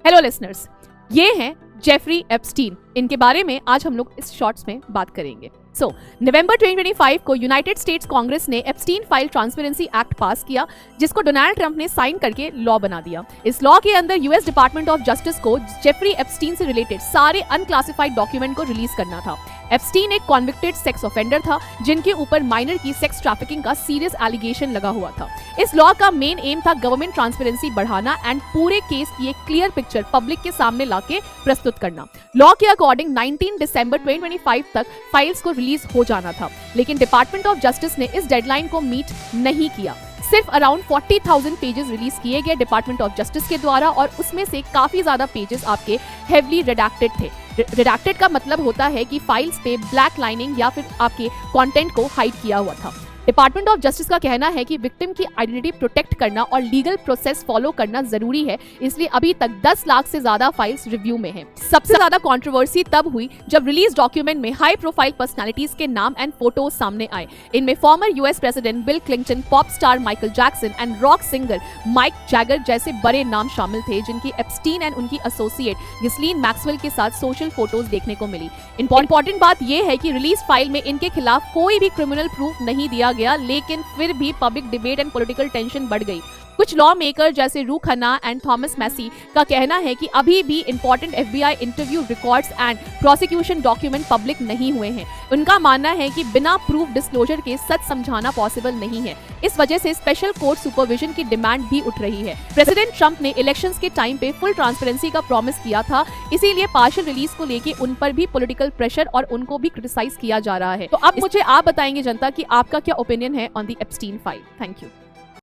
Hello listeners, ये हैं Jeffrey Epstein. इनके बारे में आज हम लोग इस शॉर्ट्स में बात करेंगे। नवंबर 2025 को यूनाइटेड स्टेट्स कांग्रेस ने एप्स्टीन फाइल ट्रांसपेरेंसी एक्ट पास किया, जिसको डोनाल्ड ट्रंप ने साइन करके लॉ बना दिया। इस लॉ के अंदर यूएस डिपार्टमेंट ऑफ जस्टिस को जेफरी एप्स्टीन से रिलेटेड सारे अनक्लासिफाइड डॉक्यूमेंट को रिलीज करना था। एप्स्टीन एक कॉन्विक्टेड सेक्स ऑफेंडर था, जिनके ऊपर माइनर की सेक्स ट्रैफिकिंग का सीरियस एलिगेशन लगा हुआ था। इस लॉ का मेन एम था गवर्नमेंट ट्रांसपेरेंसी बढ़ाना एंड पूरे केस की एक क्लियर पिक्चर पब्लिक के सामने लाके प्रस्तुत करना। लॉ के अकॉर्डिंग 19 दिसंबर 2025 तक फाइल्स को रिलीज हो जाना था, लेकिन डिपार्टमेंट ऑफ जस्टिस ने इस डेडलाइन को मीट नहीं किया। सिर्फ अराउंड 40,000 पेजेस रिलीज किए गए डिपार्टमेंट ऑफ जस्टिस के द्वारा, और उसमें से काफी ज्यादा पेजेस आपके हेवली रिडैक्टेड थे। रिडैक्टेड का मतलब होता है कि फाइल्स पे ब्लैक लाइनिंग या फिर आपके कंटेंट को हाइड किया हुआ था। डिपार्टमेंट ऑफ जस्टिस का कहना है कि विक्टिम की आइडेंटिटी प्रोटेक्ट करना और लीगल प्रोसेस फॉलो करना जरूरी है, इसलिए अभी तक 10 लाख से ज्यादा फाइल्स रिव्यू में हैं। सबसे ज्यादा कंट्रोवर्सी तब हुई जब रिलीज डॉक्यूमेंट में हाई प्रोफाइल पर्सनालिटीज के नाम एंड फोटोज सामने आए। इनमें former US president Bill Clinton, pop star Michael Jackson and rock singer Mike Jagger जैसे बड़े नाम शामिल थे, जिनकी एप्स्टीन एंड उनकी एसोसिएट गिस्लीन मैक्सवेल के साथ सोशल फोटोज देखने को मिली। इंपॉर्टेंट बात यह है कि रिलीज फाइल में इनके खिलाफ कोई भी क्रिमिनल प्रूफ नहीं दिया गया, लेकिन फिर भी public debate and political tension बढ़ गई। कुछ लॉ मेकर जैसे रू खन्ना एंड थॉमस मैसी का कहना है कि अभी भी important FBI interview records and prosecution document public नहीं हुए हैं। उनका मानना है कि बिना प्रूफ डिस्क्लोजर के सच समझाना पॉसिबल नहीं है। इस वजह से स्पेशल कोर्ट सुपरविजन की डिमांड भी उठ रही है। प्रेसिडेंट ट्रंप ने इलेक्शंस के टाइम पे फुल ट्रांसपेरेंसी का प्रॉमिस किया था, इसीलिए पार्शियल रिलीज को लेके उन पर भी पॉलिटिकल प्रेशर और उनको भी क्रिटिसाइज किया जा रहा है। तो अब मुझे आप बताएंगे जनता कि आपका क्या ओपिनियन है on the Epstein file. Thank you.